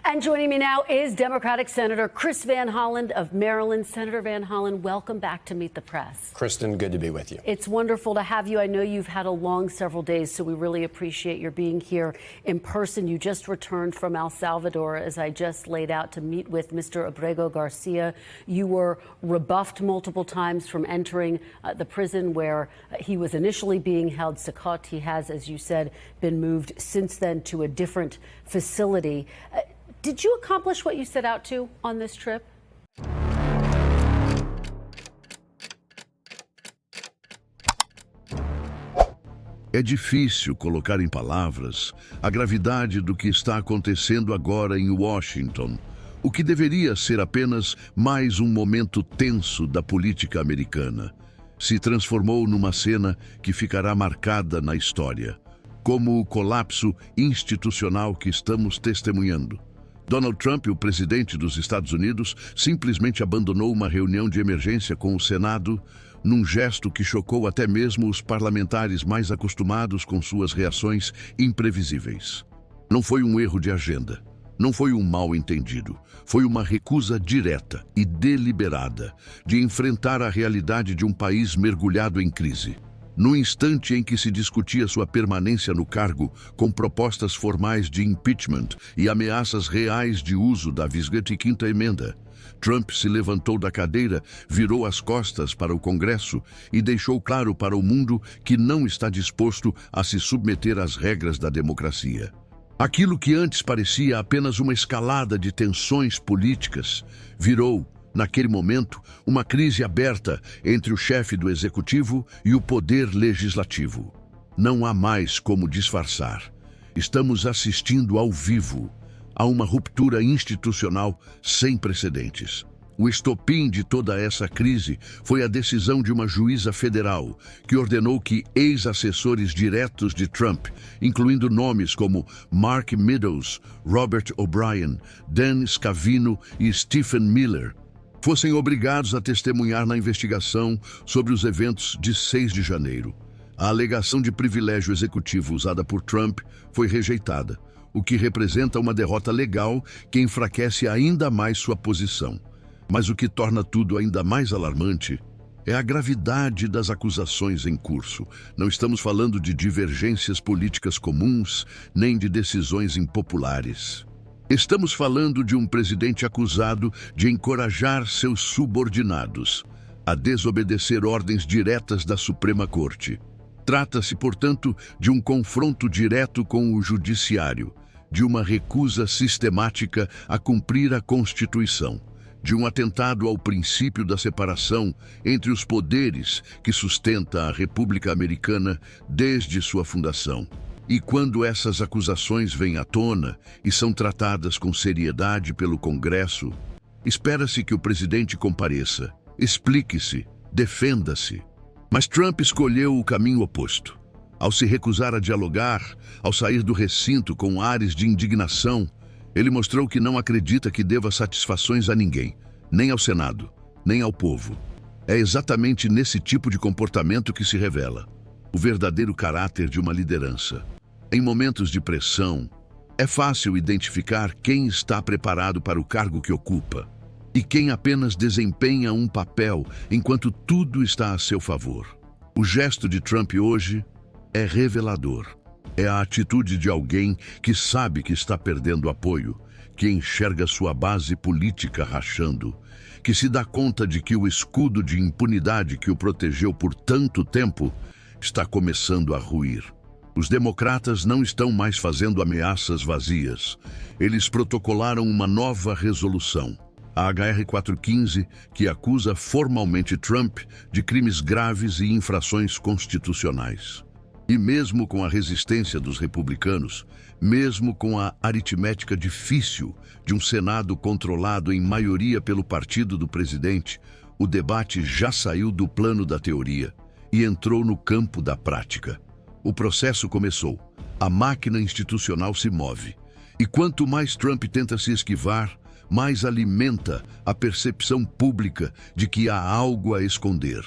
And joining me now is Democratic Senator Chris Van Hollen of Maryland. Senator Van Hollen, welcome back to Meet the Press. Kristen, good to be with you. It's wonderful to have you. I know you've had a long several days, so we really appreciate your being here in person. You just returned from El Salvador, as I just laid out, to meet with Mr. Abrego Garcia. You were rebuffed multiple times from entering the prison where he was initially being held. Secot, he has, as you said, been moved since then to a different facility. Did you accomplish what you set out to on this trip? É difícil colocar em palavras a gravidade do que está acontecendo agora em Washington, o que deveria ser apenas mais um momento tenso da política americana. Se transformou numa cena que ficará marcada na história, como o colapso institucional que estamos testemunhando. Donald Trump, o presidente dos Estados Unidos, simplesmente abandonou uma reunião de emergência com o Senado, num gesto que chocou até mesmo os parlamentares mais acostumados com suas reações imprevisíveis. Não foi um erro de agenda, não foi um mal-entendido, foi uma recusa direta e deliberada de enfrentar a realidade de um país mergulhado em crise. No instante em que se discutia sua permanência no cargo, com propostas formais de impeachment e ameaças reais de uso da 25ª emenda, Trump se levantou da cadeira, virou as costas para o Congresso e deixou claro para o mundo que não está disposto a se submeter às regras da democracia. Aquilo que antes parecia apenas uma escalada de tensões políticas virou, naquele momento, uma crise aberta entre o chefe do executivo e o poder legislativo. Não há mais como disfarçar. Estamos assistindo ao vivo a uma ruptura institucional sem precedentes. O estopim de toda essa crise foi a decisão de uma juíza federal que ordenou que ex-assessores diretos de Trump, incluindo nomes como Mark Meadows, Robert O'Brien, Dan Scavino e Stephen Miller, fossem obrigados a testemunhar na investigação sobre os eventos de 6 de janeiro. A alegação de privilégio executivo usada por Trump foi rejeitada, o que representa uma derrota legal que enfraquece ainda mais sua posição. Mas o que torna tudo ainda mais alarmante é a gravidade das acusações em curso. Não estamos falando de divergências políticas comuns, nem de decisões impopulares. Estamos falando de um presidente acusado de encorajar seus subordinados a desobedecer ordens diretas da Suprema Corte. Trata-se, portanto, de um confronto direto com o judiciário, de uma recusa sistemática a cumprir a Constituição, de um atentado ao princípio da separação entre os poderes que sustenta a República Americana desde sua fundação. E quando essas acusações vêm à tona e são tratadas com seriedade pelo Congresso, espera-se que o presidente compareça, explique-se, defenda-se. Mas Trump escolheu o caminho oposto. Ao se recusar a dialogar, ao sair do recinto com ares de indignação, ele mostrou que não acredita que deva satisfações a ninguém, nem ao Senado, nem ao povo. É exatamente nesse tipo de comportamento que se revela o verdadeiro caráter de uma liderança. Em momentos de pressão, é fácil identificar quem está preparado para o cargo que ocupa e quem apenas desempenha um papel enquanto tudo está a seu favor. O gesto de Trump hoje é revelador. É a atitude de alguém que sabe que está perdendo apoio, que enxerga sua base política rachando, que se dá conta de que o escudo de impunidade que o protegeu por tanto tempo está começando a ruir. Os democratas não estão mais fazendo ameaças vazias. Eles protocolaram uma nova resolução, a HR 415, que acusa formalmente Trump de crimes graves e infrações constitucionais. E mesmo com a resistência dos republicanos, mesmo com a aritmética difícil de um Senado controlado em maioria pelo partido do presidente, o debate já saiu do plano da teoria e entrou no campo da prática. O processo começou. A máquina institucional se move. E quanto mais Trump tenta se esquivar, mais alimenta a percepção pública de que há algo a esconder.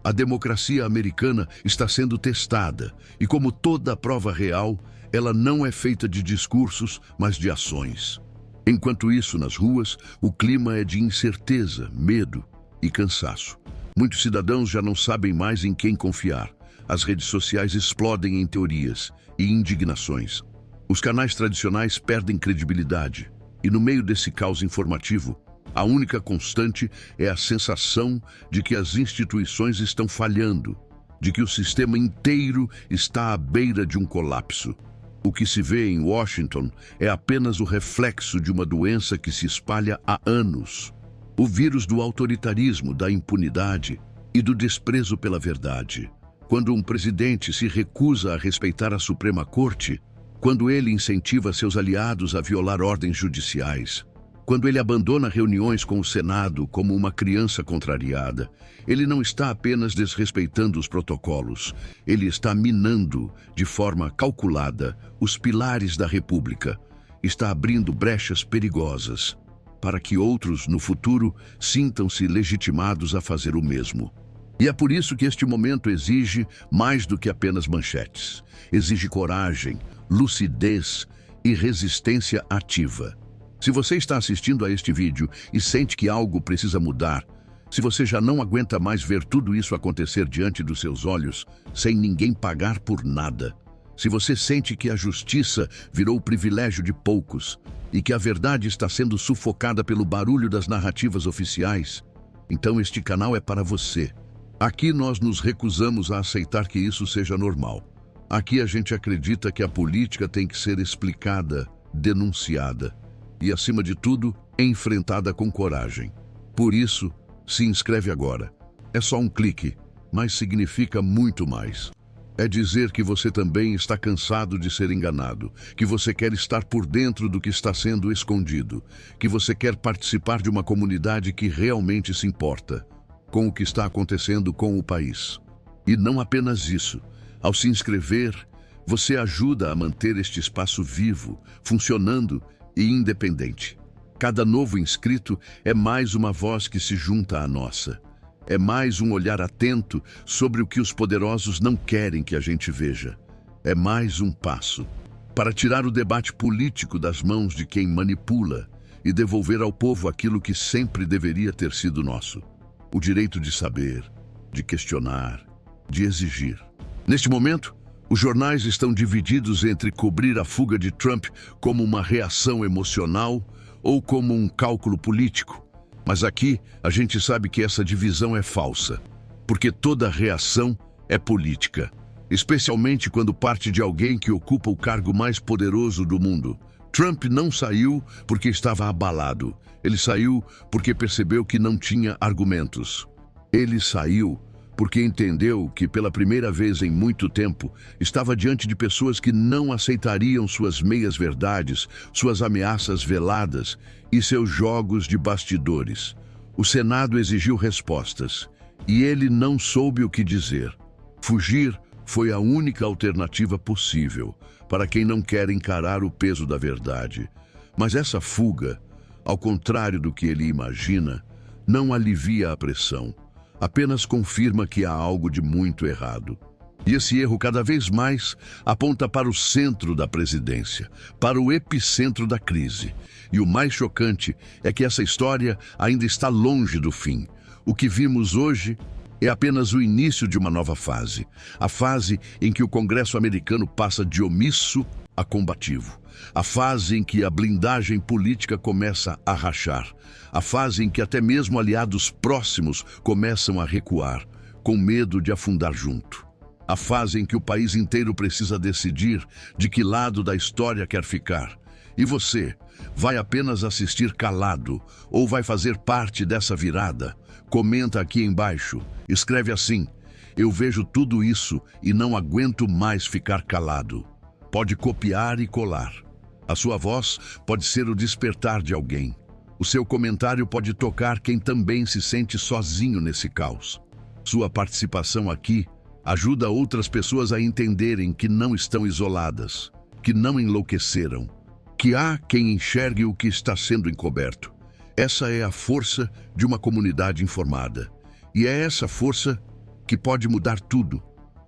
A democracia americana está sendo testada e, como toda prova real, ela não é feita de discursos, mas de ações. Enquanto isso, nas ruas, o clima é de incerteza, medo e cansaço. Muitos cidadãos já não sabem mais em quem confiar. As redes sociais explodem em teorias e indignações. Os canais tradicionais perdem credibilidade. E no meio desse caos informativo, a única constante é a sensação de que as instituições estão falhando, de que o sistema inteiro está à beira de um colapso. O que se vê em Washington é apenas o reflexo de uma doença que se espalha há anos. O vírus do autoritarismo, da impunidade e do desprezo pela verdade. Quando um presidente se recusa a respeitar a Suprema Corte, quando ele incentiva seus aliados a violar ordens judiciais, quando ele abandona reuniões com o Senado como uma criança contrariada, ele não está apenas desrespeitando os protocolos, ele está minando, de forma calculada, os pilares da República, está abrindo brechas perigosas para que outros, no futuro, sintam-se legitimados a fazer o mesmo. E é por isso que este momento exige mais do que apenas manchetes. Exige coragem, lucidez e resistência ativa. Se você está assistindo a este vídeo e sente que algo precisa mudar, se você já não aguenta mais ver tudo isso acontecer diante dos seus olhos, sem ninguém pagar por nada, se você sente que a justiça virou o privilégio de poucos e que a verdade está sendo sufocada pelo barulho das narrativas oficiais, então este canal é para você. Aqui nós nos recusamos a aceitar que isso seja normal. Aqui a gente acredita que a política tem que ser explicada, denunciada e, acima de tudo, enfrentada com coragem. Por isso, se inscreve agora. É só um clique, mas significa muito mais. É dizer que você também está cansado de ser enganado, que você quer estar por dentro do que está sendo escondido, que você quer participar de uma comunidade que realmente se importa com o que está acontecendo com o país. E não apenas isso. Ao se inscrever, você ajuda a manter este espaço vivo, funcionando e independente. Cada novo inscrito é mais uma voz que se junta à nossa. É mais um olhar atento sobre o que os poderosos não querem que a gente veja. É mais um passo para tirar o debate político das mãos de quem manipula e devolver ao povo aquilo que sempre deveria ter sido nosso: o direito de saber, de questionar, de exigir. Neste momento, os jornais estão divididos entre cobrir a fuga de Trump como uma reação emocional ou como um cálculo político. Mas aqui a gente sabe que essa divisão é falsa, porque toda reação é política, especialmente quando parte de alguém que ocupa o cargo mais poderoso do mundo. Trump não saiu porque estava abalado, ele saiu porque percebeu que não tinha argumentos. Ele saiu porque entendeu que, pela primeira vez em muito tempo, estava diante de pessoas que não aceitariam suas meias-verdades, suas ameaças veladas e seus jogos de bastidores. O Senado exigiu respostas, e ele não soube o que dizer. Fugir foi a única alternativa possível para quem não quer encarar o peso da verdade. Mas essa fuga, ao contrário do que ele imagina, não alivia a pressão. Apenas confirma que há algo de muito errado. E esse erro cada vez mais aponta para o centro da presidência, para o epicentro da crise. E o mais chocante é que essa história ainda está longe do fim. O que vimos hoje é apenas o início de uma nova fase. A fase em que o Congresso americano passa de omisso a combativo. A fase em que a blindagem política começa a rachar. A fase em que até mesmo aliados próximos começam a recuar, com medo de afundar junto. A fase em que o país inteiro precisa decidir de que lado da história quer ficar. E você, vai apenas assistir calado ou vai fazer parte dessa virada? Comenta aqui embaixo, escreve assim: eu vejo tudo isso e não aguento mais ficar calado. Pode copiar e colar. A sua voz pode ser o despertar de alguém. O seu comentário pode tocar quem também se sente sozinho nesse caos. Sua participação aqui ajuda outras pessoas a entenderem que não estão isoladas, que não enlouqueceram, que há quem enxergue o que está sendo encoberto. Essa é a força de uma comunidade informada. E é essa força que pode mudar tudo.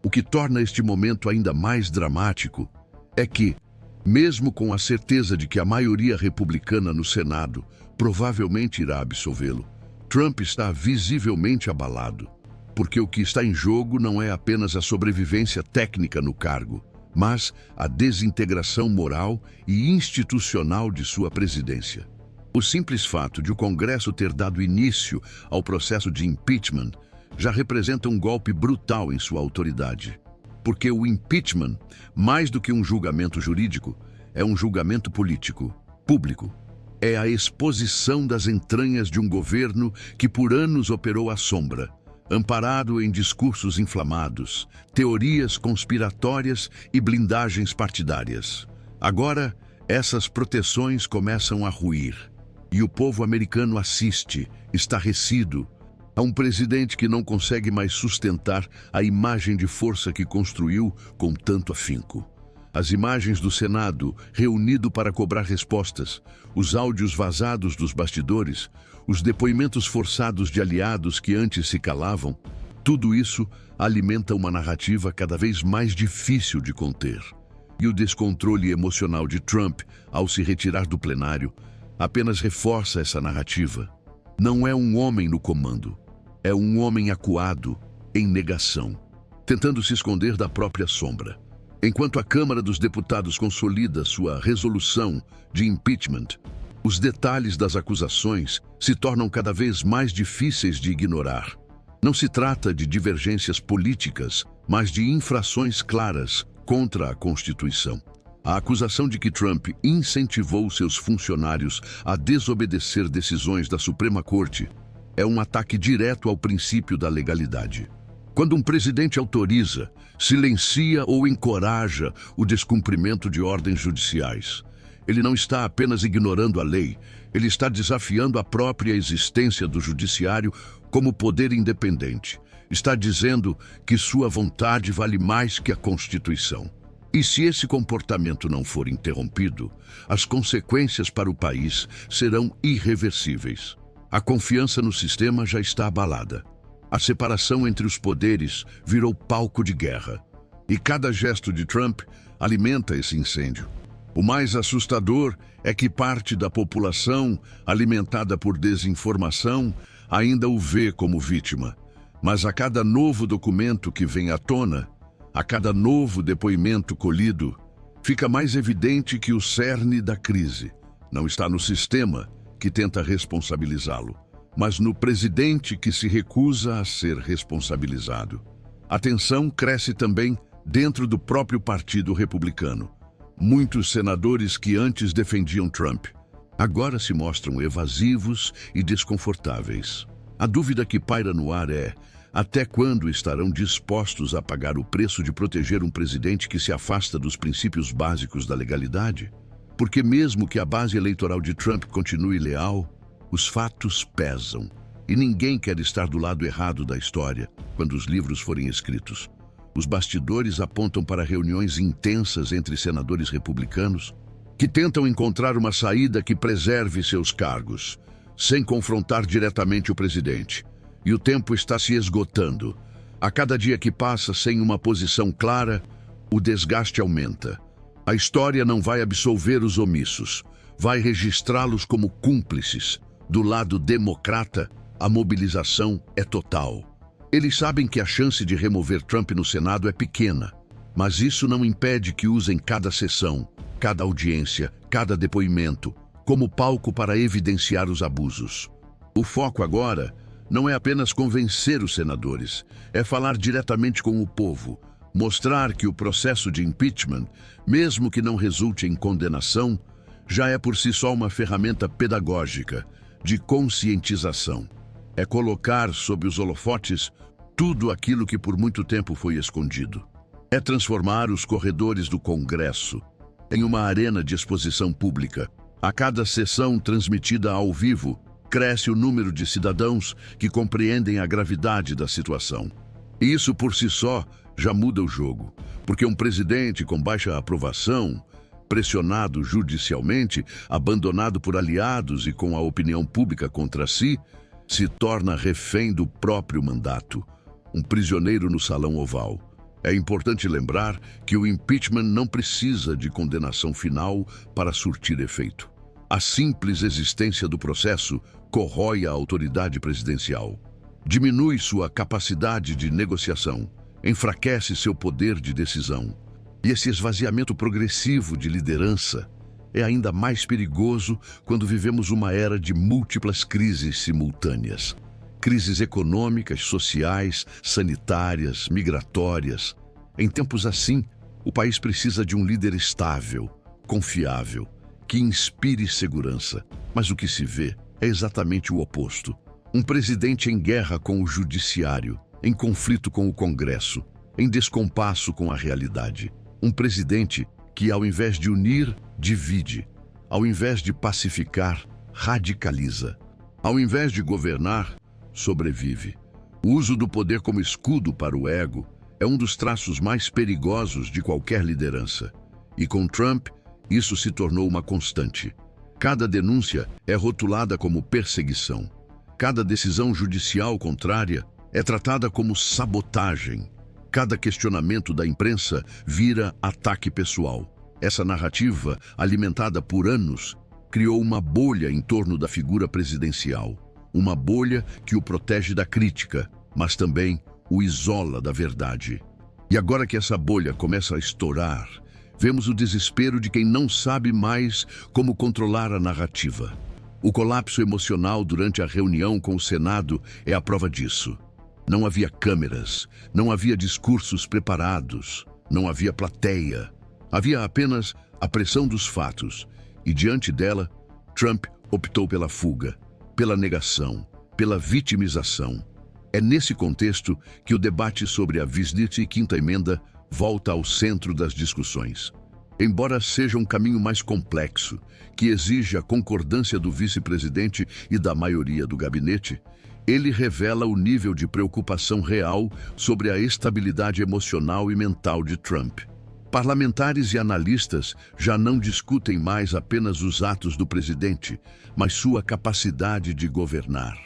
O que torna este momento ainda mais dramático é que, Mesmo com a certeza de que a maioria republicana no Senado provavelmente irá absolvê-lo, Trump está visivelmente abalado, porque o que está em jogo não é apenas a sobrevivência técnica no cargo, mas a desintegração moral e institucional de sua presidência. O simples fato de o Congresso ter dado início ao processo de impeachment já representa um golpe brutal em sua autoridade. Porque o impeachment, mais do que um julgamento jurídico, é um julgamento político, público. É a exposição das entranhas de um governo que por anos operou à sombra, amparado em discursos inflamados, teorias conspiratórias e blindagens partidárias. Agora, essas proteções começam a ruir, e o povo americano assiste, estarrecido, a um presidente que não consegue mais sustentar a imagem de força que construiu com tanto afinco. As imagens do Senado reunido para cobrar respostas, os áudios vazados dos bastidores, os depoimentos forçados de aliados que antes se calavam, tudo isso alimenta uma narrativa cada vez mais difícil de conter. E o descontrole emocional de Trump, ao se retirar do plenário, apenas reforça essa narrativa. Não é um homem no comando, é um homem acuado, em negação, tentando se esconder da própria sombra. Enquanto a Câmara dos Deputados consolida sua resolução de impeachment, os detalhes das acusações se tornam cada vez mais difíceis de ignorar. Não se trata de divergências políticas, mas de infrações claras contra a Constituição. A acusação de que Trump incentivou seus funcionários a desobedecer decisões da Suprema Corte é um ataque direto ao princípio da legalidade. Quando um presidente autoriza, silencia ou encoraja o descumprimento de ordens judiciais, ele não está apenas ignorando a lei, ele está desafiando a própria existência do judiciário como poder independente. Está dizendo que sua vontade vale mais que a Constituição. E se esse comportamento não for interrompido, as consequências para o país serão irreversíveis. A confiança no sistema já está abalada. A separação entre os poderes virou palco de guerra. E cada gesto de Trump alimenta esse incêndio. O mais assustador é que parte da população, alimentada por desinformação, ainda o vê como vítima. Mas a cada novo documento que vem à tona, a cada novo depoimento colhido, fica mais evidente que o cerne da crise não está no sistema que tenta responsabilizá-lo, mas no presidente que se recusa a ser responsabilizado. A tensão cresce também dentro do próprio Partido Republicano. Muitos senadores que antes defendiam Trump agora se mostram evasivos e desconfortáveis. A dúvida que paira no ar é: até quando estarão dispostos a pagar o preço de proteger um presidente que se afasta dos princípios básicos da legalidade? Porque mesmo que a base eleitoral de Trump continue leal, os fatos pesam, e ninguém quer estar do lado errado da história quando os livros forem escritos. Os bastidores apontam para reuniões intensas entre senadores republicanos que tentam encontrar uma saída que preserve seus cargos, sem confrontar diretamente o presidente. E o tempo está se esgotando. A cada dia que passa sem uma posição clara, o desgaste aumenta. A história não vai absolver os omissos, vai registrá-los como cúmplices. Do lado democrata, a mobilização é total. Eles sabem que a chance de remover Trump no Senado é pequena, mas isso não impede que usem cada sessão, cada audiência, cada depoimento, como palco para evidenciar os abusos. O foco agora não é apenas convencer os senadores, é falar diretamente com o povo, mostrar que o processo de impeachment, mesmo que não resulte em condenação, já é por si só uma ferramenta pedagógica, de conscientização. É colocar sob os holofotes tudo aquilo que por muito tempo foi escondido. É transformar os corredores do Congresso em uma arena de exposição pública. A cada sessão transmitida ao vivo, cresce o número de cidadãos que compreendem a gravidade da situação. E isso por si só já muda o jogo, porque um presidente com baixa aprovação, pressionado judicialmente, abandonado por aliados e com a opinião pública contra si, se torna refém do próprio mandato, um prisioneiro no salão oval. É importante lembrar que o impeachment não precisa de condenação final para surtir efeito. A simples existência do processo corrói a autoridade presidencial, diminui sua capacidade de negociação, enfraquece seu poder de decisão. E esse esvaziamento progressivo de liderança é ainda mais perigoso quando vivemos uma era de múltiplas crises simultâneas. Crises econômicas, sociais, sanitárias, migratórias. Em tempos assim, o país precisa de um líder estável, confiável, que inspire segurança. Mas o que se vê é exatamente o oposto. Um presidente em guerra com o judiciário, em conflito com o Congresso, em descompasso com a realidade. Um presidente que, ao invés de unir, divide. Ao invés de pacificar, radicaliza. Ao invés de governar, sobrevive. O uso do poder como escudo para o ego é um dos traços mais perigosos de qualquer liderança. E com Trump, isso se tornou uma constante. Cada denúncia é rotulada como perseguição. Cada decisão judicial contrária é tratada como sabotagem. Cada questionamento da imprensa vira ataque pessoal. Essa narrativa, alimentada por anos, criou uma bolha em torno da figura presidencial. Uma bolha que o protege da crítica, mas também o isola da verdade. E agora que essa bolha começa a estourar, vemos o desespero de quem não sabe mais como controlar a narrativa. O colapso emocional durante a reunião com o Senado é a prova disso. Não havia câmeras, não havia discursos preparados, não havia plateia. Havia apenas a pressão dos fatos, e diante dela, Trump optou pela fuga, pela negação, pela vitimização. É nesse contexto que o debate sobre a Visnitz e Quinta Emenda volta ao centro das discussões. Embora seja um caminho mais complexo, que exige a concordância do vice-presidente e da maioria do gabinete, ele revela o nível de preocupação real sobre a estabilidade emocional e mental de Trump. Parlamentares e analistas já não discutem mais apenas os atos do presidente, mas sua capacidade de governar.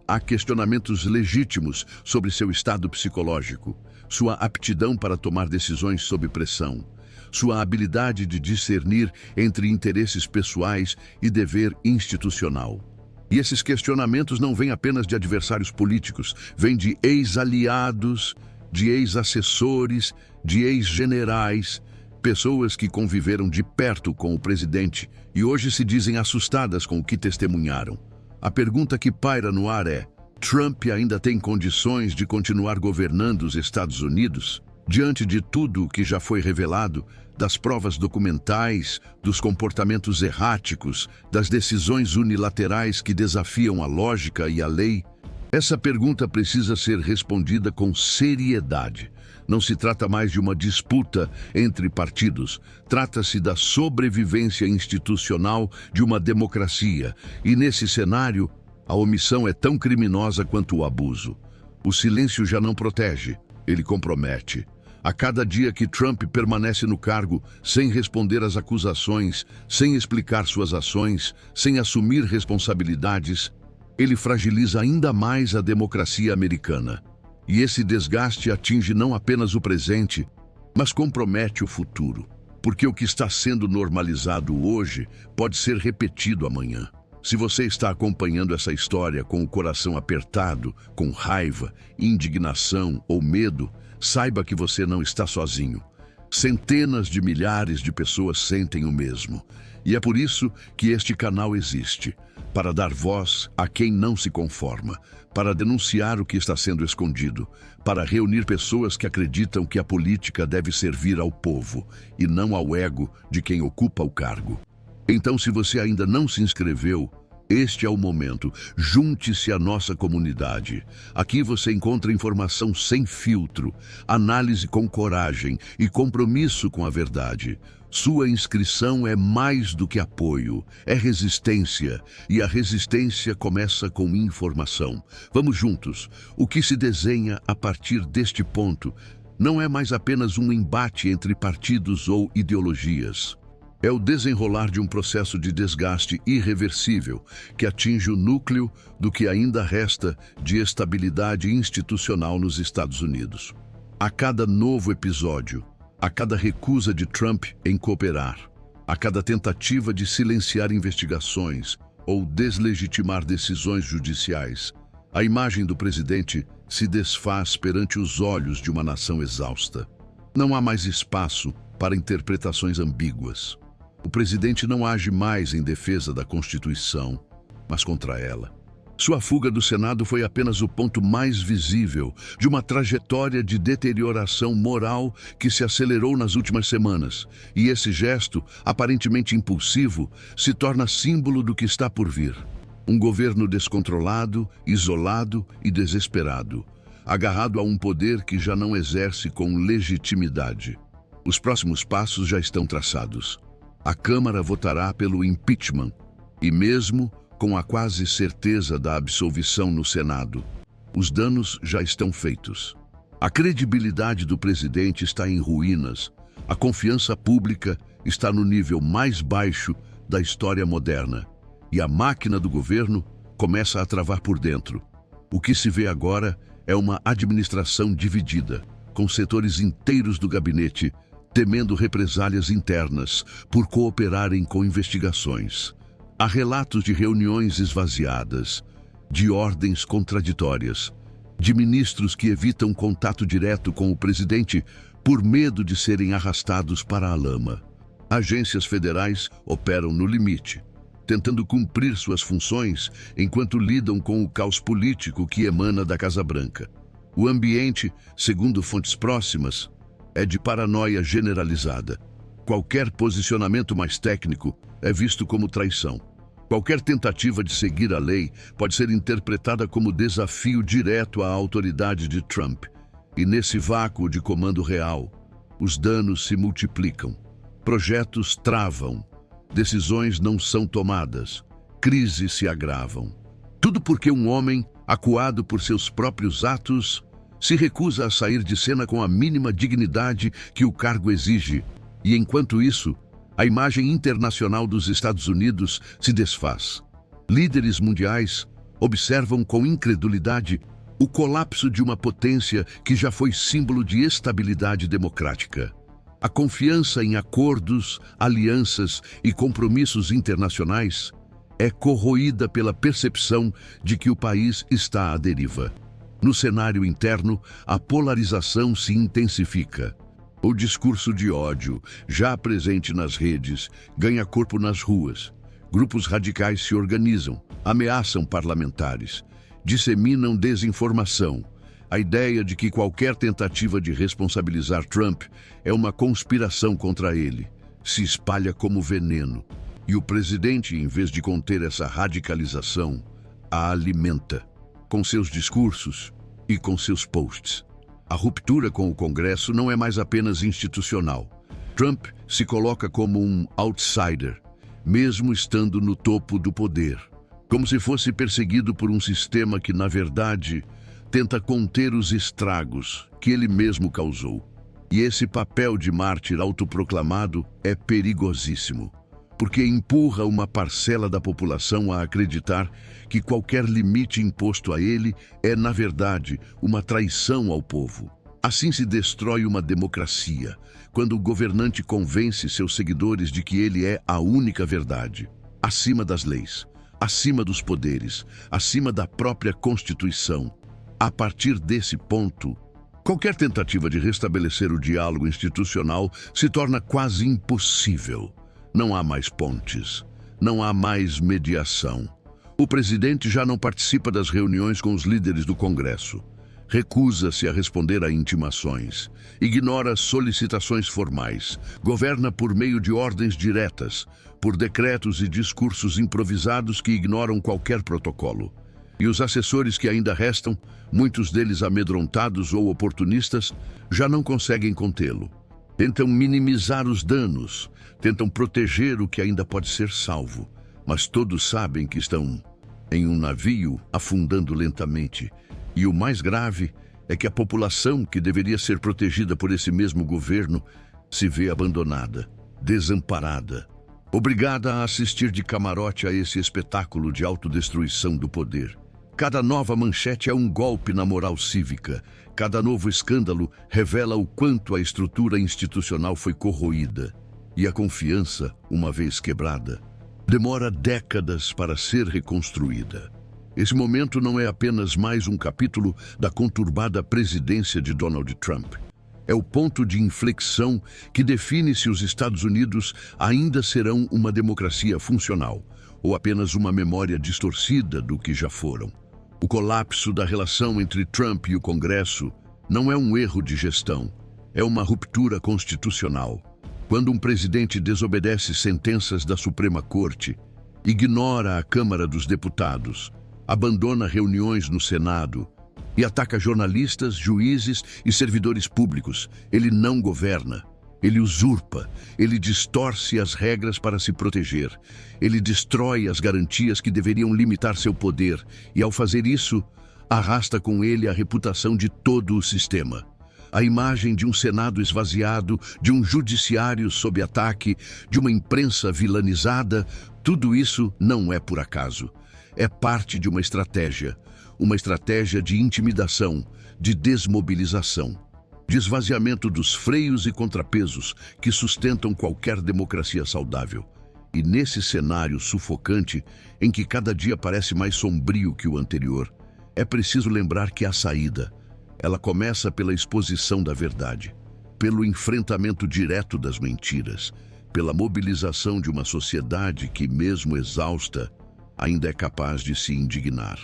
Há questionamentos legítimos sobre seu estado psicológico, sua aptidão para tomar decisões sob pressão, sua habilidade de discernir entre interesses pessoais e dever institucional. E esses questionamentos não vêm apenas de adversários políticos, vêm de ex-aliados, de ex-assessores, de ex-generais, pessoas que conviveram de perto com o presidente e hoje se dizem assustadas com o que testemunharam. A pergunta que paira no ar é: Trump ainda tem condições de continuar governando os Estados Unidos? Diante de tudo o que já foi revelado, das provas documentais, dos comportamentos erráticos, das decisões unilaterais que desafiam a lógica e a lei, essa pergunta precisa ser respondida com seriedade. Não se trata mais de uma disputa entre partidos, trata-se da sobrevivência institucional de uma democracia, e nesse cenário, a omissão é tão criminosa quanto o abuso. O silêncio já não protege, ele compromete. A cada dia que Trump permanece no cargo, sem responder às acusações, sem explicar suas ações, sem assumir responsabilidades, ele fragiliza ainda mais a democracia americana. E esse desgaste atinge não apenas o presente, mas compromete o futuro. Porque o que está sendo normalizado hoje pode ser repetido amanhã. Se você está acompanhando essa história com o coração apertado, com raiva, indignação ou medo, saiba que você não está sozinho. Centenas de milhares de pessoas sentem o mesmo. E é por isso que este canal existe, para dar voz a quem não se conforma, para denunciar o que está sendo escondido, para reunir pessoas que acreditam que a política deve servir ao povo e não ao ego de quem ocupa o cargo. Então, se você ainda não se inscreveu, este é o momento. Junte-se à nossa comunidade. Aqui você encontra informação sem filtro, análise com coragem e compromisso com a verdade. Sua inscrição é mais do que apoio, é resistência, e a resistência começa com informação. Vamos juntos. O que se desenha a partir deste ponto não é mais apenas um embate entre partidos ou ideologias. É o desenrolar de um processo de desgaste irreversível que atinge o núcleo do que ainda resta de estabilidade institucional nos Estados Unidos. A cada novo episódio, a cada recusa de Trump em cooperar, a cada tentativa de silenciar investigações ou deslegitimar decisões judiciais, a imagem do presidente se desfaz perante os olhos de uma nação exausta. Não há mais espaço para interpretações ambíguas. O presidente não age mais em defesa da Constituição, mas contra ela. Sua fuga do Senado foi apenas o ponto mais visível de uma trajetória de deterioração moral que se acelerou nas últimas semanas. E esse gesto, aparentemente impulsivo, se torna símbolo do que está por vir. Um governo descontrolado, isolado e desesperado, agarrado a um poder que já não exerce com legitimidade. Os próximos passos já estão traçados. A Câmara votará pelo impeachment e mesmo com a quase certeza da absolvição no Senado, os danos já estão feitos. A credibilidade do presidente está em ruínas, a confiança pública está no nível mais baixo da história moderna e a máquina do governo começa a travar por dentro. O que se vê agora é uma administração dividida, com setores inteiros do gabinete temendo represálias internas por cooperarem com investigações. Há relatos de reuniões esvaziadas, de ordens contraditórias, de ministros que evitam contato direto com o presidente por medo de serem arrastados para a lama. Agências federais operam no limite, tentando cumprir suas funções enquanto lidam com o caos político que emana da Casa Branca. O ambiente, segundo fontes próximas, é de paranoia generalizada. Qualquer posicionamento mais técnico é visto como traição. Qualquer tentativa de seguir a lei pode ser interpretada como desafio direto à autoridade de Trump. E nesse vácuo de comando real, os danos se multiplicam. Projetos travam, decisões não são tomadas, crises se agravam. Tudo porque um homem, acuado por seus próprios atos, se recusa a sair de cena com a mínima dignidade que o cargo exige. E enquanto isso, a imagem internacional dos Estados Unidos se desfaz. Líderes mundiais observam com incredulidade o colapso de uma potência que já foi símbolo de estabilidade democrática. A confiança em acordos, alianças e compromissos internacionais é corroída pela percepção de que o país está à deriva. No cenário interno, a polarização se intensifica. O discurso de ódio, já presente nas redes, ganha corpo nas ruas. Grupos radicais se organizam, ameaçam parlamentares, disseminam desinformação. A ideia de que qualquer tentativa de responsabilizar Trump é uma conspiração contra ele se espalha como veneno. E o presidente, em vez de conter essa radicalização, a alimenta com seus discursos e com seus posts. A ruptura com o Congresso não é mais apenas institucional. Trump se coloca como um outsider, mesmo estando no topo do poder, como se fosse perseguido por um sistema que, na verdade, tenta conter os estragos que ele mesmo causou. E esse papel de mártir autoproclamado é perigosíssimo, porque empurra uma parcela da população a acreditar que qualquer limite imposto a ele é, na verdade, uma traição ao povo. Assim se destrói uma democracia, quando o governante convence seus seguidores de que ele é a única verdade, acima das leis, acima dos poderes, acima da própria Constituição. A partir desse ponto, qualquer tentativa de restabelecer o diálogo institucional se torna quase impossível. Não há mais pontes, não há mais mediação. O presidente já não participa das reuniões com os líderes do Congresso. Recusa-se a responder a intimações, ignora solicitações formais, governa por meio de ordens diretas, por decretos e discursos improvisados que ignoram qualquer protocolo. E os assessores que ainda restam, muitos deles amedrontados ou oportunistas, já não conseguem contê-lo. Tentam minimizar os danos, tentam proteger o que ainda pode ser salvo, mas todos sabem que estão em um navio afundando lentamente. E o mais grave é que a população, que deveria ser protegida por esse mesmo governo, se vê abandonada, desamparada, obrigada a assistir de camarote a esse espetáculo de autodestruição do poder. Cada nova manchete é um golpe na moral cívica. Cada novo escândalo revela o quanto a estrutura institucional foi corroída. E a confiança, uma vez quebrada, demora décadas para ser reconstruída. Esse momento não é apenas mais um capítulo da conturbada presidência de Donald Trump. É o ponto de inflexão que define se os Estados Unidos ainda serão uma democracia funcional ou apenas uma memória distorcida do que já foram. O colapso da relação entre Trump e o Congresso não é um erro de gestão, é uma ruptura constitucional. Quando um presidente desobedece sentenças da Suprema Corte, ignora a Câmara dos Deputados, abandona reuniões no Senado e ataca jornalistas, juízes e servidores públicos, ele não governa. Ele usurpa, ele distorce as regras para se proteger, ele destrói as garantias que deveriam limitar seu poder e, ao fazer isso, arrasta com ele a reputação de todo o sistema. A imagem de um Senado esvaziado, de um judiciário sob ataque, de uma imprensa vilanizada, tudo isso não é por acaso. É parte de uma estratégia de intimidação, de desmobilização. De esvaziamento dos freios e contrapesos que sustentam qualquer democracia saudável. E nesse cenário sufocante, em que cada dia parece mais sombrio que o anterior, é preciso lembrar que a saída, ela começa pela exposição da verdade, pelo enfrentamento direto das mentiras, pela mobilização de uma sociedade que, mesmo exausta, ainda é capaz de se indignar.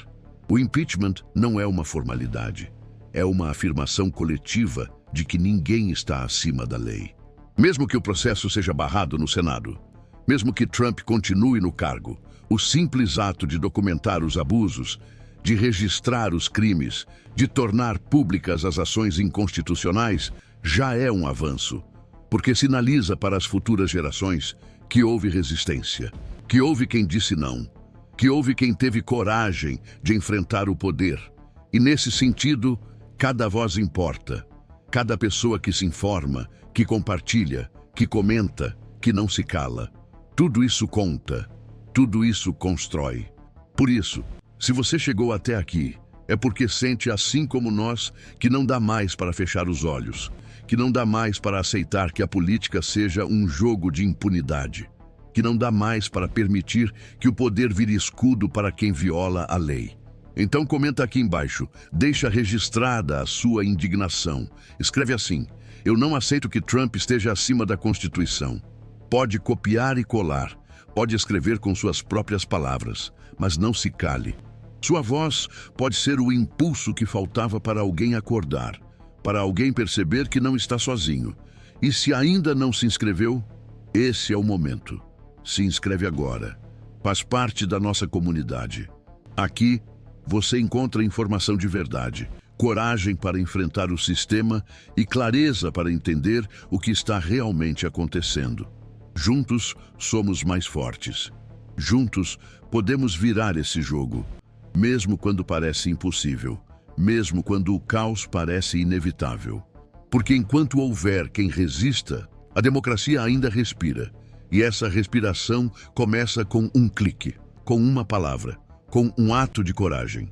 O impeachment não é uma formalidade. É uma afirmação coletiva de que ninguém está acima da lei. Mesmo que o processo seja barrado no Senado, mesmo que Trump continue no cargo, o simples ato de documentar os abusos, de registrar os crimes, de tornar públicas as ações inconstitucionais, já é um avanço, porque sinaliza para as futuras gerações que houve resistência, que houve quem disse não, que houve quem teve coragem de enfrentar o poder. E nesse sentido, cada voz importa. Cada pessoa que se informa, que compartilha, que comenta, que não se cala. Tudo isso conta. Tudo isso constrói. Por isso, se você chegou até aqui, é porque sente, assim como nós, que não dá mais para fechar os olhos, que não dá mais para aceitar que a política seja um jogo de impunidade, que não dá mais para permitir que o poder vire escudo para quem viola a lei. Então comenta aqui embaixo, deixa registrada a sua indignação. Escreve assim: eu não aceito que Trump esteja acima da Constituição. Pode copiar e colar, pode escrever com suas próprias palavras, mas não se cale. Sua voz pode ser o impulso que faltava para alguém acordar, para alguém perceber que não está sozinho. E se ainda não se inscreveu, esse é o momento. Se inscreve agora. Faz parte da nossa comunidade. Aqui, você encontra informação de verdade, coragem para enfrentar o sistema e clareza para entender o que está realmente acontecendo. Juntos, somos mais fortes. Juntos, podemos virar esse jogo, mesmo quando parece impossível, mesmo quando o caos parece inevitável. Porque enquanto houver quem resista, a democracia ainda respira. E essa respiração começa com um clique, com uma palavra, com um ato de coragem.